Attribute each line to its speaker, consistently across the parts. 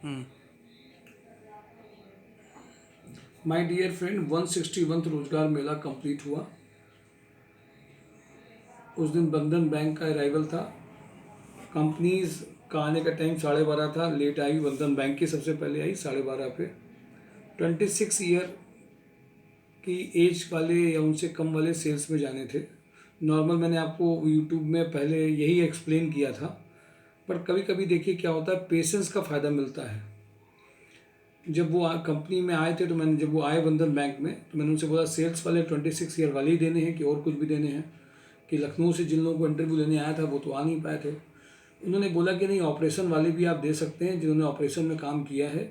Speaker 1: Hmm.
Speaker 2: My dear friend, 161 रोजगार मेला complete हुआ। उस दिन बंधन बैंक का अराइवल था। कंपनीज का आने का टाइम 12:30 था। लेट आई बंधन बैंक की, सबसे पहले आई 12:30 पे। 26 ईयर की एज वाले या उनसे कम वाले सेल्स में जाने थे। नॉर्मल मैंने आपको यूट्यूब में पहले यही एक्सप्लेन किया था, पर कभी कभी देखिए क्या होता है, पेशेंस का फ़ायदा मिलता है। जब वो कंपनी में आए थे तो मैंने, जब वो आए बंधन बैंक में, तो मैंने उनसे बोला सेल्स वाले 26 ईयर वाले ही देने हैं कि और कुछ भी देने हैं, कि लखनऊ से जिन लोगों को इंटरव्यू लेने आया था वो तो आ नहीं पाए थे। उन्होंने बोला कि नहीं, ऑपरेशन वाले भी आप दे सकते हैं जिन्होंने ऑपरेशन में काम किया है।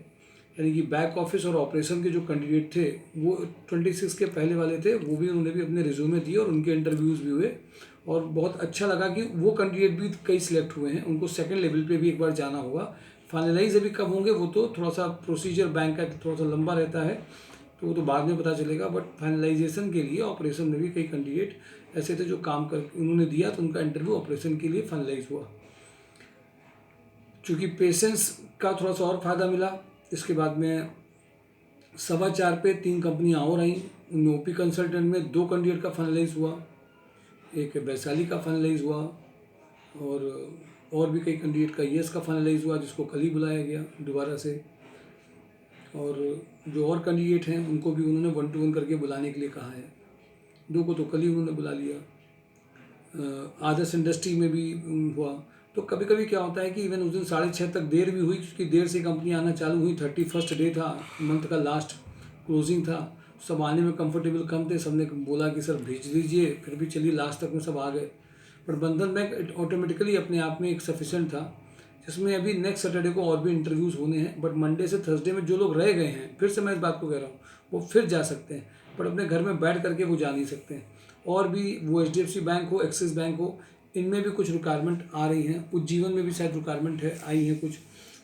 Speaker 2: यानी कि बैक ऑफिस और ऑपरेशन के जो कैंडिडेट थे वो 26 के पहले वाले थे, वो भी उन्होंने भी अपने रिज्यूमे दिए और उनके इंटरव्यूज़ भी हुए। और बहुत अच्छा लगा कि वो कैंडिडेट भी कई सिलेक्ट हुए हैं। उनको सेकंड लेवल पे भी एक बार जाना होगा। फाइनलाइज अभी कब होंगे वो तो थोड़ा सा प्रोसीजर बैंक का थोड़ा सा लंबा रहता है, तो वो तो बाद में पता चलेगा। बट फाइनलाइजेशन के लिए ऑपरेशन में भी कई कैंडिडेट ऐसे थे जो काम कर उन्होंने दिया, तो उनका इंटरव्यू ऑपरेशन के लिए फाइनलाइज हुआ। चूँकि पेशेंस का थोड़ा सा और फ़ायदा मिला। इसके बाद में 4:15 पे 3 कंपनियाँ और आई। उनमें ओपी कंसल्टेंट में 2 कैंडिडेट का फाइनलाइज हुआ, एक वैशाली का फाइनलाइज हुआ, और भी कई कैंडिडेट का यस का फाइनलाइज हुआ, जिसको कल ही बुलाया गया दोबारा से। और जो और कैंडिडेट हैं उनको भी उन्होंने 1 to 1 करके बुलाने के लिए कहा है। 2 को तो कल ही उन्होंने बुला लिया। आदर्श इंडस्ट्री में भी हुआ। तो कभी कभी क्या होता है कि इवन उस दिन 6:30 तक देर भी हुई, क्योंकि देर से कंपनी आना चालू हुई। 31st डे था, मंथ का लास्ट क्लोजिंग था। सब आने में कंफर्टेबल कम थे, सबने बोला कि सर भेज दीजिए, फिर भी चलिए लास्ट तक में सब आ गए। पर बंधन बैंक ऑटोमेटिकली अपने आप में एक सफिशेंट था, जिसमें अभी नेक्स्ट सैटरडे को और भी इंटरव्यूज़ होने हैं। बट मंडे से थर्सडे में जो लोग रह गए हैं, फिर से मैं इस बात को कह रहा हूँ, वो फिर जा सकते हैं, पर अपने घर में बैठ करके वो जा नहीं सकते हैं। और भी वो HDFC बैंक हो, एक्सिस बैंक हो, इनमें भी कुछ रिक्वायरमेंट आ रही हैं। उज्जीवन में भी शायद रिक्वायरमेंट है, आई हैं कुछ।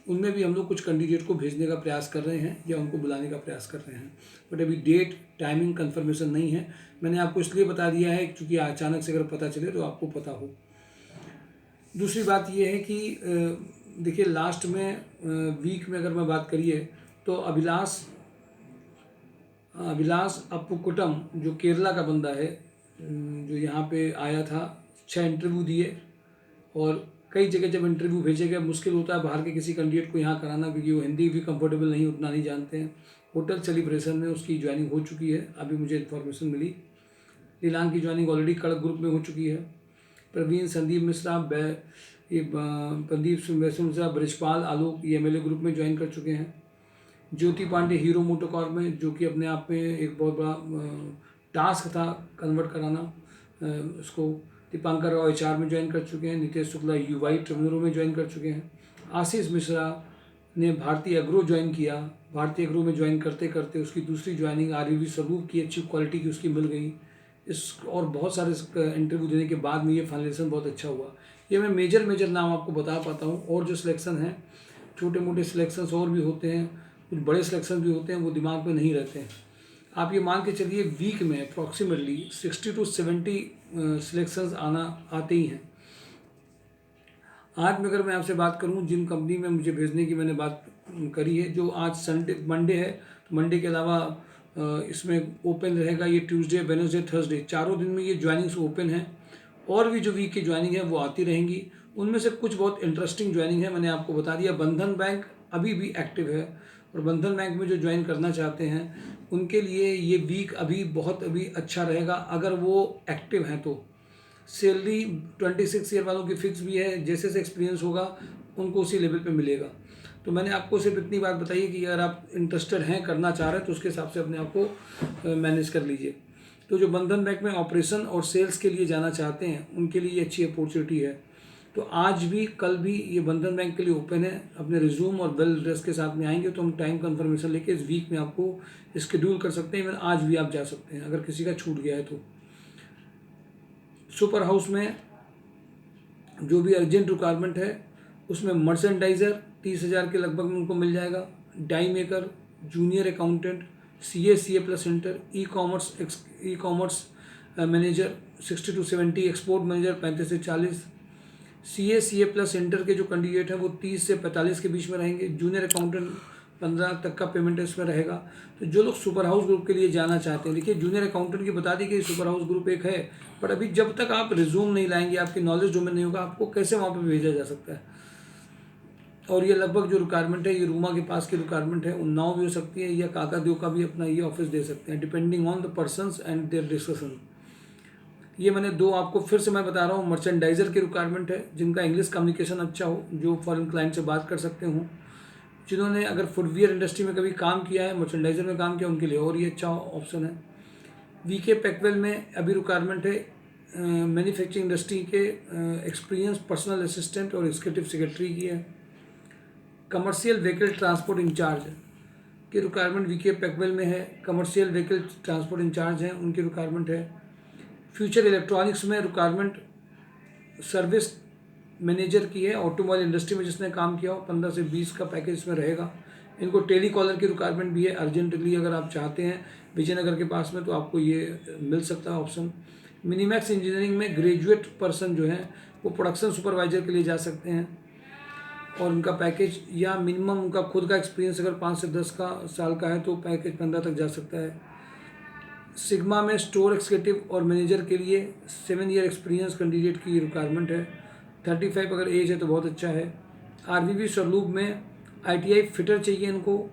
Speaker 2: उनमें भी हम लोग कुछ कैंडिडेट को भेजने का प्रयास कर रहे हैं या उनको बुलाने का प्रयास कर रहे हैं। बट अभी डेट टाइमिंग कंफर्मेशन नहीं है। मैंने आपको इसलिए बता दिया है क्योंकि अचानक से अगर पता चले तो आपको पता हो। दूसरी बात ये है कि देखिए लास्ट में वीक में अगर मैं बात करिए तो अभिलाष अप्पुकुटम, जो केरला का बंदा है, जो यहाँ पे आया था, 6 इंटरव्यू दिए। और कई जगह जब इंटरव्यू भेजे गए, मुश्किल होता है बाहर के किसी कैंडिडेट को यहाँ कराना, क्योंकि वो हिंदी भी कंफर्टेबल नहीं, उतना नहीं जानते हैं। होटल सेलिब्रेशन में उसकी ज्वाइनिंग हो चुकी है, अभी मुझे इन्फॉर्मेशन मिली। लीलांग की ज्वाइनिंग ऑलरेडी कड़क ग्रुप में हो चुकी है। प्रवीण, संदीप मिश्रा, प्रदीप मिश्रा, ब्रिजपाल, आलोक, ये MLA ग्रुप में ज्वाइन कर चुके हैं। ज्योति पांडे हीरो मोटोकॉर्प में, जो कि अपने आप में एक बहुत बड़ा टास्क था कन्वर्ट कराना उसको। दीपांकर राव HR में ज्वाइन कर चुके हैं। नितेश शुक्ला UI ट्रिब्यूनल में ज्वाइन कर चुके हैं। आशीष मिश्रा ने भारतीय एग्रो ज्वाइन किया। भारतीय एग्रो में ज्वाइन करते करते उसकी दूसरी ज्वाइनिंग RUV स्वरूप की, अच्छी क्वालिटी की उसकी मिल गई। इस और बहुत सारे इंटरव्यू देने के बाद में ये फाइनलेशन बहुत अच्छा हुआ। ये मैं मेजर नाम आपको बता पाता हूँ। और जो सिलेक्शन है, छोटे मोटे सिलेक्शंस और भी होते हैं, कुछ बड़े सिलेक्शन भी होते हैं, वो दिमाग में नहीं रहते हैं। आप ये मान के चलिए वीक में अप्रॉक्सीमेटली 60 to 70 सिलेक्शंस आते ही हैं। आज में अगर मैं आपसे बात करूं, जिन कंपनी में मुझे भेजने की मैंने बात करी है, जो आज मंडे है, तो मंडे के अलावा इसमें ओपन रहेगा ये ट्यूसडे, वेडनेसडे, थर्सडे, चारों दिन में ये ज्वाइनिंग्स ओपन है। और भी जो वीक की ज्वाइनिंग है वो आती रहेंगी। उनमें से कुछ बहुत इंटरेस्टिंग ज्वाइनिंग है, मैंने आपको बता दिया। बंधन बैंक अभी भी एक्टिव है, और बंधन बैंक में जो ज्वाइन करना चाहते हैं उनके लिए ये वीक अभी अच्छा रहेगा, अगर वो एक्टिव हैं तो। सैलरी 26 ईयर वालों की फिक्स भी है, जैसे जैसे एक्सपीरियंस होगा उनको उसी लेवल पे मिलेगा। तो मैंने आपको सिर्फ इतनी बात बताई है कि अगर आप इंटरेस्टेड हैं, करना चाह रहे हैं, तो उसके हिसाब से अपने आप को मैनेज कर लीजिए। तो जो बंधन बैंक में ऑपरेशन और सेल्स के लिए जाना चाहते हैं उनके लिए ये अच्छी अपॉर्चुनिटी है। तो आज भी कल भी ये बंधन बैंक के लिए ओपन है। अपने रिज्यूम और वेल ड्रेस के साथ में आएंगे तो हम टाइम कंफर्मेशन लेके इस वीक में आपको शेड्यूल कर सकते हैं। इवन आज भी आप जा सकते हैं अगर किसी का छूट गया है तो। सुपर हाउस में जो भी अर्जेंट रिक्वायरमेंट है उसमें मर्चेंडाइज़र 30,000 के लगभग में उनको मिल जाएगा। Die maker, junior accountant, CA+ center, e commerce manager 60 to 70, export manager 35 से 40, CA इंटर के जो कैंडिडेट हैं वो 30 से 45 के बीच में रहेंगे। जूनियर अकाउंटेंट 15 तक का पेमेंट इसमें रहेगा। तो जो लोग सुपर हाउस ग्रुप के लिए जाना चाहते हैं, देखिए जूनियर अकाउंटेंट की बता दी कि सुपर हाउस ग्रुप एक है, पर अभी जब तक आप रिज्यूम नहीं लाएंगे, आपकी नॉलेज डोमेन नहीं होगा, आपको कैसे वहाँ पर भेजा जा सकता है। और ये लगभग जो रिक्वायरमेंट है, ये रूमा के पास की रिक्वायरमेंट है, उन्नाव भी हो सकती है या काकादेव का भी अपना ये ऑफिस दे सकते हैं, depending on the persons and their discussion. ये मैंने दो आपको फिर से मैं बता रहा हूँ। मर्चेंडाइजर की रिक्वायरमेंट है, जिनका इंग्लिश कम्युनिकेशन अच्छा हो, जो फॉरेन क्लाइंट से बात कर सकते हो, जिन्होंने अगर फुटवियर इंडस्ट्री में कभी काम किया है, मर्चेंडाइजर में काम किया, उनके लिए और ये अच्छा ऑप्शन है। वीके पैकवेल में अभी रिक्वायरमेंट है मैन्युफैक्चरिंग इंडस्ट्री के एक्सपीरियंस पर्सनल असिस्टेंट और एग्जीक्यूटिव सेक्रेटरी की है। कमर्शियल व्हीकल ट्रांसपोर्ट इंचार्ज की रिक्वायरमेंट वीके पैकवेल में है। कमर्शियल व्हीकल ट्रांसपोर्ट इंचार्ज हैं, उनकी रिक्वायरमेंट है। फ्यूचर इलेक्ट्रॉनिक्स में रिक्वायरमेंट सर्विस मैनेजर की है, ऑटोमोबाइल इंडस्ट्री में जिसने काम किया हो, 15 से 20 का पैकेज इसमें रहेगा। इनको टेली कॉलर की रिक्वायरमेंट भी है, अर्जेंटली अगर आप चाहते हैं विजयनगर के पास में तो आपको ये मिल सकता है ऑप्शन। मिनीमैक्स इंजीनियरिंग में ग्रेजुएट पर्सन जो हैं वो प्रोडक्शन सुपरवाइजर के लिए जा सकते हैं, और उनका पैकेज या मिनिमम उनका खुद का एक्सपीरियंस अगर 5 से 10 साल का है तो पैकेज 15 तक जा सकता है। सिग्मा में स्टोर एक्जीक्यूटिव और मैनेजर के लिए 7 ईयर एक्सपीरियंस कैंडिडेट की रिक्वायरमेंट है। 35 अगर एज है तो बहुत अच्छा है। आरबीबी स्वरूप में ITI फिटर चाहिए इनको,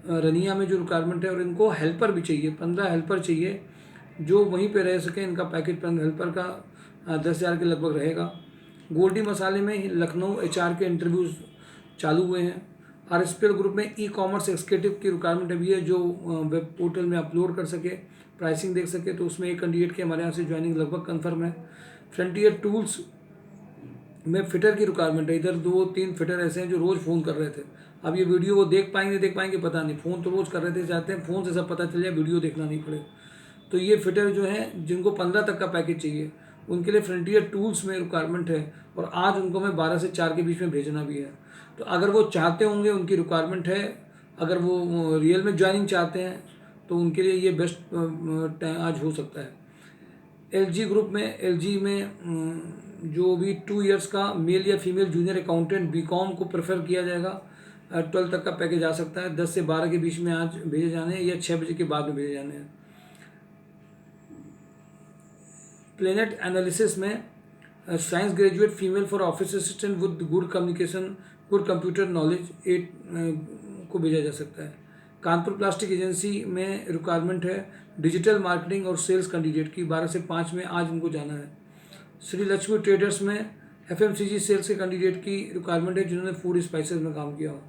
Speaker 2: रनिया में जो रिक्वायरमेंट है, और इनको हेल्पर भी चाहिए, 15 हेल्पर चाहिए जो वहीं पे रह सकें। इनका पैकेज हेल्पर का 10,000 के लगभग रहेगा। गोल्डी मसाले में लखनऊ HR के इंटरव्यूज़ चालू हुए हैं। RSPL ग्रुप में ई-कॉमर्स एक्जीक्यूटिव की रिक्वायरमेंट अभी है, जो वेब पोर्टल में अपलोड कर सके, प्राइसिंग देख सके, तो उसमें एक कैंडिडेट की हमारे यहाँ से ज्वाइनिंग लगभग कन्फर्म है। फ्रंटियर टूल्स में फिटर की रिक्वायरमेंट है। इधर 2-3 फिटर ऐसे हैं जो रोज़ फ़ोन कर रहे थे। अब ये वीडियो वो देख पाएंगे पता नहीं, फ़ोन तो रोज़ कर रहे थे, चाहते हैं फ़ोन से सब पता चल जाए, वीडियो देखना नहीं पड़े। तो ये फिटर जो हैं जिनको 15 तक का पैकेज चाहिए, उनके लिए फ्रंटियर टूल्स में रिक्वायरमेंट है, और आज उनको मैं 12 से 4 के बीच में भेजना भी है। तो अगर वो चाहते होंगे, उनकी रिक्वायरमेंट है, अगर वो रियल में ज्वाइनिंग चाहते हैं तो उनके लिए ये बेस्ट आज हो सकता है। LG में जो भी 2 इयर्स का मेल या फीमेल जूनियर अकाउंटेंट BCom को प्रेफर किया जाएगा। 12 तक का पैकेज आ सकता है। 10 से 12 के बीच में आज भेजे जाने हैं, या 6 बजे के बाद में भेजे जाने हैं। प्लेनेट एनालिसिस में science graduate female for office assistant with good communication, good computer knowledge 8 को भेजा जा सकता है। कानपुर प्लास्टिक एजेंसी में रिक्वायरमेंट है डिजिटल मार्केटिंग और सेल्स कैंडिडेट की, 12 से 5 में आज उनको जाना है। श्री लक्ष्मी ट्रेडर्स में FMCG सेल्स के कैंडिडेट की रिक्वायरमेंट है जिन्होंने फूड स्पाइसेस में काम किया हो।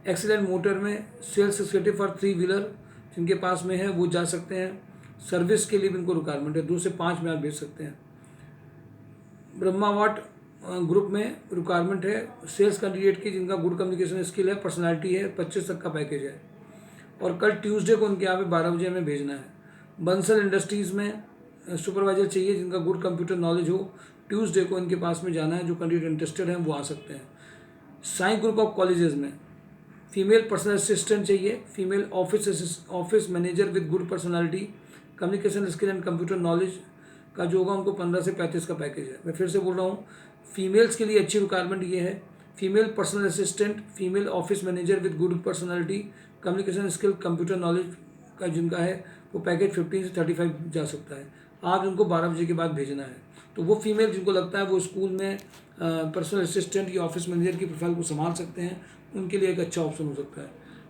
Speaker 2: एक्सीलेंट मोटर में सेल्स एक्जीक्यूटिव फॉर 3 व्हीलर जिनके पास में है वो जा सकते हैं। सर्विस के लिए भी इनको रिक्वायरमेंट है, 2 से 5 में आप भेज सकते हैं। ब्रह्मावाट ग्रुप में रिक्वायरमेंट है सेल्स कैंडिडेट की जिनका गुड कम्युनिकेशन स्किल है, पर्सनालिटी है, 25 तक का पैकेज है, और कल ट्यूसडे को उनके यहाँ पे 12 बजे हमें भेजना है। बंसल इंडस्ट्रीज़ में सुपरवाइजर चाहिए जिनका गुड कंप्यूटर नॉलेज हो, ट्यूसडे को इनके पास में जाना है। जो कैंडिडेट इंटरेस्टेड हैं वो आ सकते हैं। साई ग्रुप ऑफ कॉलेजेस में फीमेल पर्सनल असिस्टेंट चाहिए, female office manager with good personality, communication skill and computer knowledge का जो होगा उनको 15 से 35 का पैकेज है। मैं फिर से बोल रहा हूँ, फीमेल्स के लिए अच्छी रिक्वायरमेंट ये है, female personal assistant, female office manager with good personality, communication skill, computer knowledge का जिनका है वो पैकेज 15 से 35 जा सकता है। आज उनको 12 बजे के बाद भेजना है। तो वो फीमेल जिनको लगता है वो स्कूल में पर्सनल असिस्टेंट या ऑफिस मैनेजर की प्रोफाइल को संभाल सकते हैं, उनके लिए एक अच्छा ऑप्शन हो सकता है।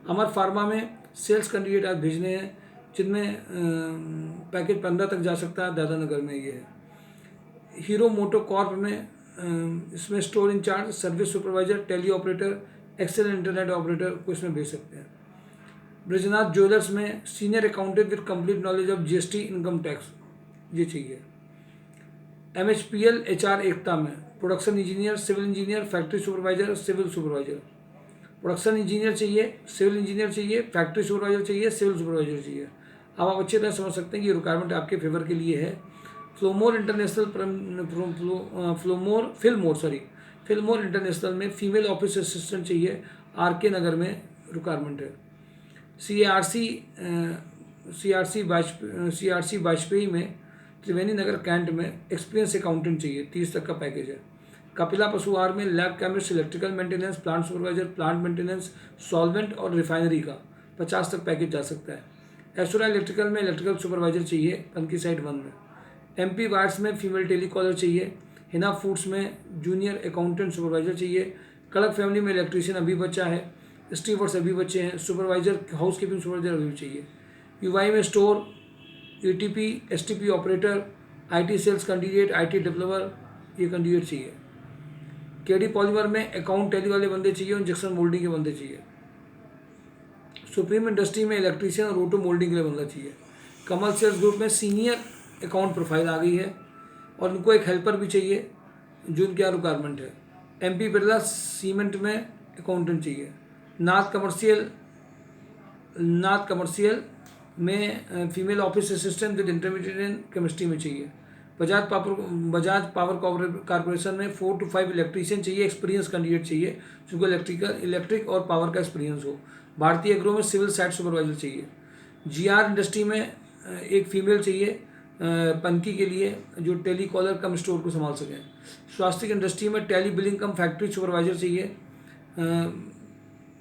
Speaker 2: अमर फार्मा में सेल्स कैंडिडेट आज भेजने हैं जिनमें पैकेज 15 तक जा सकता है, दादानगर में ये है। हीरो मोटो कॉर्प में इसमें store incharge, service supervisor, Tally operator, Excel internet operator को इसमें भेज सकते हैं। ब्रजनाथ ज्वेलर्स में senior accountant with complete knowledge of GST income tax ये चाहिए। MHPL HR एकता में production engineer, civil engineer, factory supervisor, civil supervisor. Production engineer चाहिए, सिविल इंजीनियर चाहिए, फैक्ट्री सुपरवाइजर चाहिए, सिविल सुपरवाइजर चाहिए। अब आप अच्छी तरह समझ सकते हैं कि ये रिक्वायरमेंट आपके फेवर के लिए है। फिलमोर इंटरनेशनल में फीमेल ऑफिस असिस्टेंट चाहिए, RK नगर में रिक्वायरमेंट है। CRC वाजपेयी में त्रिवेणी नगर कैंट में एक्सपीरियंस अकाउंटेंट चाहिए, 30 तक का पैकेज है। कपिला पशु आहार में lab chemist, electrical maintenance, plant supervisor, plant maintenance, solvent और रिफाइनरी का 50 तक पैकेज जा सकता है। एसोरा इलेक्ट्रिकल में इलेक्ट्रिकल सुपरवाइजर चाहिए पनकी साइड 1 में। एमपी वार्ड्स में फीमेल टेलीकॉलर चाहिए। हिना फूड्स में जूनियर अकाउंटेंट सुपरवाइजर चाहिए। कड़क फैमिली में इलेक्ट्रीशियन अभी बच्चा है। स्टीवर्ड्स अभी बच्चे हैं। सुपरवाइजर हाउस कीपिंग सुपरवाइजर अभी भी चाहिए। यूवाई में store, ETP, STP operator, IT sales candidate, IT developer, ये कैंडिडेट चाहिए। केडी पॉलीमर में अकाउंट टैली वाले बंदे चाहिए और इंजेक्शन मोल्डिंग के बंदे चाहिए। सुप्रीम इंडस्ट्री में इलेक्ट्रीशियन और ऑटो मोल्डिंग के लिए बंदा चाहिए। कमल सेल्स ग्रुप में सीनियर अकाउंट प्रोफाइल आ गई है और उनको एक हेल्पर भी चाहिए जो उनकी रिक्वायरमेंट है। एमपी बिरला सीमेंट में अकाउंटेंट चाहिए। नाथ कमर्शियल में female office assistant with intermediate in chemistry में चाहिए। बजाज पावर कॉर्पोरेशन में 4 to 5 इलेक्ट्रीशियन चाहिए, एक्सपीरियंस कैंडिडेट चाहिए जिनको इलेक्ट्रिक और पावर का एक्सपीरियंस हो। भारतीय एग्रो में सिविल साइट सुपरवाइजर चाहिए। जीआर इंडस्ट्री में एक फीमेल चाहिए पनकी के लिए जो टेली कॉलर कम स्टोर को संभाल सकें। स्वास्थ्य इंडस्ट्री में टेली बिलिंग कम फैक्ट्री सुपरवाइजर चाहिए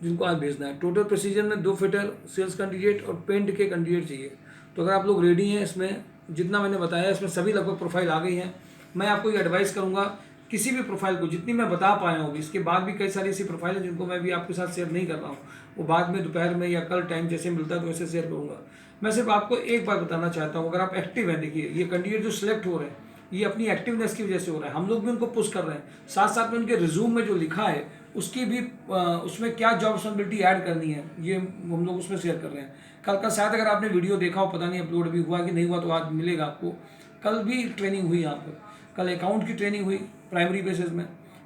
Speaker 2: जिनको आज भेजना है। टोटल प्रेसिजन में 2 फिटर, सेल्स कैंडिडेट और पेंट के कैंडिडेट चाहिए। तो अगर आप लोग रेडी हैं, इसमें जितना मैंने बताया इसमें सभी लगभग प्रोफाइल आ गई हैं। मैं आपको ये एडवाइस करूंगा किसी भी प्रोफाइल को जितनी मैं बता पाया हूँ, इसके बाद भी कई सारी ऐसी प्रोफाइल है जिनको मैं भी आपके साथ शेयर नहीं कर रहा हूँ, वो बाद में दोपहर में या कल टाइम जैसे मिलता है तो वैसे शेयर करूँगा। मैं सिर्फ आपको एक बार बताना चाहता हूँ, अगर आप एक्टिव हैं, देखिए ये कैंडिडेट जो सिलेक्ट हो रहे हैं ये अपनी एक्टिवनेस की वजह से हो रहा है। हम लोग भी उनको पुश कर रहे हैं, साथ साथ में उनके रिज्यूम में जो लिखा है उसकी भी उसमें क्या जॉब रिस्पॉन्सिबिलिटी ऐड करनी है ये हम लोग उसमें शेयर कर रहे हैं। कल का शायद अगर आपने वीडियो देखा हो, पता नहीं अपलोड भी हुआ कि नहीं हुआ, तो आज मिलेगा आपको। कल भी ट्रेनिंग हुई यहाँ पर, कल अकाउंट की ट्रेनिंग हुई प्राइमरी बेसिस में,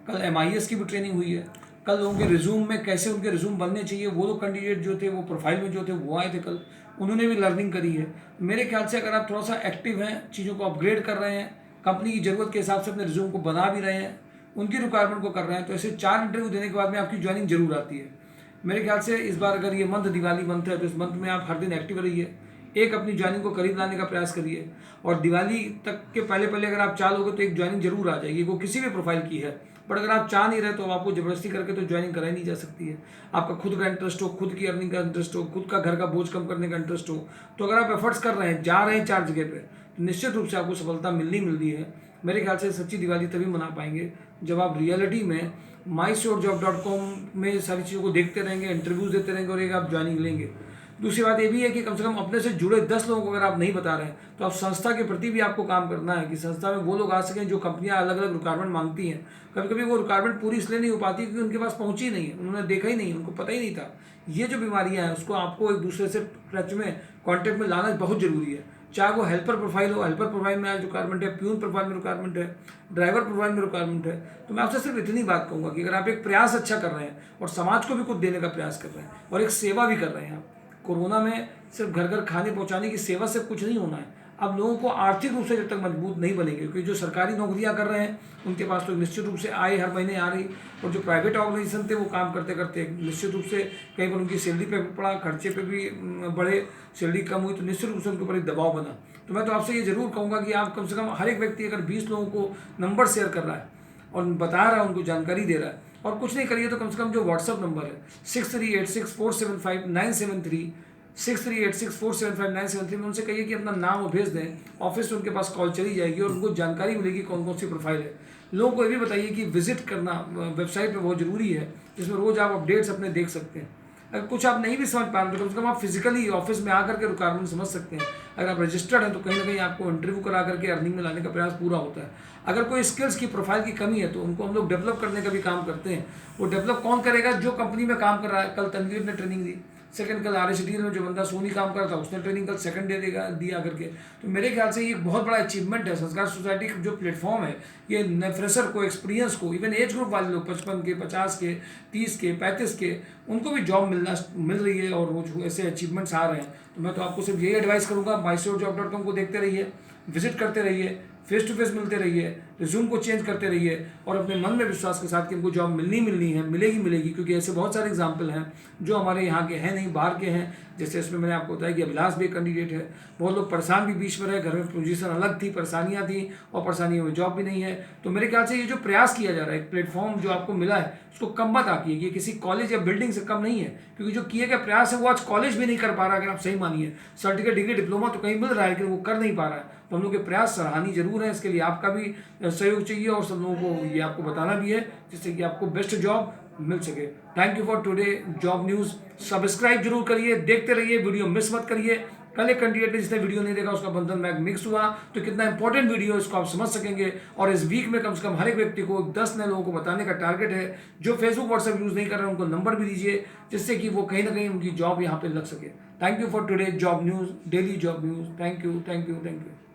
Speaker 2: कल MIS की भी ट्रेनिंग हुई है। कल लोगों के रिज्यूम में कैसे उनके रिज्यूम बनने चाहिए, वो लोग कैंडिडेट जो थे वो प्रोफाइल में जो थे वो आए थे कल, उन्होंने भी लर्निंग करी है। मेरे ख्याल से अगर आप थोड़ा सा एक्टिव हैं, चीज़ों को अपग्रेड कर रहे हैं, कंपनी की ज़रूरत के हिसाब से अपने रिज्यूम को बना भी रहे हैं, उनकी रिक्वायरमेंट को कर रहे हैं, तो ऐसे 4 इंटरव्यू देने के बाद में आपकी ज्वाइनिंग जरूर आती है। मेरे ख्याल से इस बार अगर ये मंथ दिवाली मंथ है तो इस मंथ में आप हर दिन एक्टिव रहिए, एक अपनी ज्वाइनिंग को करीब लाने का प्रयास करिए और दिवाली तक के पहले अगर आप चाह लोगे तो एक ज्वाइनिंग जरूर आ जाएगी, वो किसी भी प्रोफाइल की है। बट अगर आप चाह नहीं रहे तो आपको जबरदस्ती करके तो ज्वाइनिंग कराई नहीं जा सकती है। आपका खुद का इंटरेस्ट हो, खुद की अर्निंग का इंटरेस्ट हो, खुद का घर का बोझ कम करने का इंटरेस्ट हो, तो अगर आप एफर्ट्स कर रहे हैं, जा रहे हैं 4 जगह पे, तो निश्चित रूप से आपको सफलता मिलनी है। मेरे ख्याल से सच्ची दिवाली तभी मना पाएंगे जब आप रियलिटी में mystorejob.com में सारी चीज़ों को देखते रहेंगे, इंटरव्यूज देते रहेंगे और एक आप ज्वाइनिंग लेंगे। दूसरी बात ये भी है कि कम से कम अपने से जुड़े 10 लोगों को अगर आप नहीं बता रहे हैं तो आप संस्था के प्रति भी आपको काम करना है कि संस्था में वो लोग आ सकें जो कंपनियां अलग अलग रिक्वायरमेंट मांगती हैं। कभी कभी वो रिक्वायरमेंट पूरी इसलिए नहीं हो पाती क्योंकि उनके पास पहुंची नहीं है, उन्होंने देखा ही नहीं, उनको पता ही नहीं था। ये जो बीमारियाँ हैं उसको आपको एक दूसरे से टच में, कॉन्टेक्ट में लाना बहुत जरूरी है। चाहे वो हेल्पर प्रोफाइल हो, हेल्पर प्रोफाइल में आज रिक्वायरमेंट है, प्यून प्रोफाइल में रिक्वायरमेंट है, ड्राइवर प्रोफाइल में रिक्वायरमेंट है। तो मैं आपसे सिर्फ इतनी बात कहूँगा कि अगर आप एक प्रयास अच्छा कर रहे हैं और समाज को भी कुछ देने का प्रयास कर रहे हैं और एक सेवा भी कर रहे हैं, आप कोरोना में सिर्फ घर घर खाने पहुंचाने की सेवा से कुछ नहीं होना है। अब लोगों को आर्थिक रूप से जब तक मजबूत नहीं बनेंगे, क्योंकि जो सरकारी नौकरियां कर रहे हैं उनके पास तो निश्चित रूप से आय हर महीने आ रही, और जो प्राइवेट ऑर्गेनाइजेशन थे वो काम करते करते निश्चित रूप से कहीं पर उनकी सैलरी पे पड़ा, खर्चे पे भी बढ़े, सैलरी कम हुई तो निश्चित रूप से उनके ऊपर एक दबाव बना। तो मैं तो आपसे ये जरूर कहूँगा कि आप कम से कम हर एक व्यक्ति अगर 20 लोगों को नंबर शेयर कर रहा है और बता रहा है, उनको जानकारी दे रहा है, और कुछ नहीं करिए तो कम से कम जो व्हाट्सअप नंबर है 6386475973 6386475973 में उनसे कहिए कि अपना नाम वो भेज दें, ऑफिस में उनके पास कॉल चली जाएगी और उनको जानकारी मिलेगी कौन कौन सी प्रोफाइल है। लोगों को ये भी बताइए कि विजिट करना वेबसाइट पे बहुत ज़रूरी है, जिसमें रोज़ आप अपडेट्स अपने देख सकते हैं। अगर कुछ आप नहीं भी समझ पा रहे तो कम से कम आप फिजिकली ऑफिस में आकर के रिक्वायरमेंट समझ सकते हैं। अगर आप रजिस्टर्ड हैं तो कहीं ना कहीं आपको इंटरव्यू करा करके अर्निंग में लाने का प्रयास पूरा होता है। अगर कोई स्किल्स की प्रोफाइल की कमी है तो उनको हम लोग डेवलप करने का भी काम करते हैं। वो डेवलप कौन करेगा? जो कंपनी में काम कर रहा है। कल तनवीर ने ट्रेनिंग दी, सेकंड कल RSDL में जो बंदा सोनी काम कर रहा था उसने ट्रेनिंग कल सेकंड डे दिया करके। तो मेरे ख्याल से ये बहुत बड़ा अचीवमेंट है। संस्कार सोसाइटी का जो प्लेटफॉर्म है ये नए फ्रेशर को, एक्सपीरियंस को, इवन एज ग्रुप वाले लोग 55 के, 50 के, 30 के, 35 के, उनको भी जॉब मिल रही है और वो ऐसे अचीवमेंट्स आ रहे हैं। तो मैं तो आपको सिर्फ यही एडवाइस करूँगा, mystorejob.com को देखते रहिए, विजिट करते रहिए, फेस टू फेस मिलते रहिए,
Speaker 1: रिज्यूम को चेंज करते रहिए और अपने मन में विश्वास के साथ कि हमको जॉब मिलनी है, मिलेगी, क्योंकि ऐसे बहुत सारे एग्जाम्पल हैं जो हमारे यहाँ के हैं नहीं, बाहर के हैं। जैसे इसमें मैंने आपको बताया कि अभिलाष भी एक कैंडिडेट है। बहुत लोग परेशान भी बीच में रहे, घर में पोजीशन अलग थी, परेशानियाँ थी और परेशानियों में जॉब भी नहीं है। तो मेरे ख्याल से ये जो प्रयास किया जा रहा है, एक प्लेटफॉर्म जो आपको मिला है, उसको कम मत आकिए। ये किसी कॉलेज या बिल्डिंग से कम नहीं है, क्योंकि जो किए गए प्रयास है वो आज कॉलेज भी नहीं कर पा रहा। अगर आप सही मानिए, सर्टिफिकेट, डिग्री, डिप्लोमा तो कहीं मिल रहा है, लेकिन वो कर नहीं पा रहा है। तो हम लोग के प्रयास सराहनीय जरूर है। इसके लिए आपका भी सहयोग चाहिए और सब लोगों को ये आपको बताना भी है, जिससे कि आपको बेस्ट जॉब मिल सके। Thank you for today job news. Subscribe जरूर करिए, देखते रहिए, वीडियो मिस मत करिए। कल एक कैंडिडेट ने जिसने वीडियो नहीं देखा उसका बंधन बैंक मिक्स हुआ, तो कितना इंपॉर्टेंट वीडियो है इसको आप समझ सकेंगे। और इस वीक में कम से कम हर एक व्यक्ति को 10 नए लोगों को बताने का टारगेट है। जो फेसबुक व्हाट्सएप यूज़ नहीं कर रहे हैं उनको नंबर भी दीजिए, जिससे कि वो कहीं ना कहीं उनकी जॉब यहाँ पे लग सके। Thank you for today job news, daily job news. Thank you, thank you, thank you.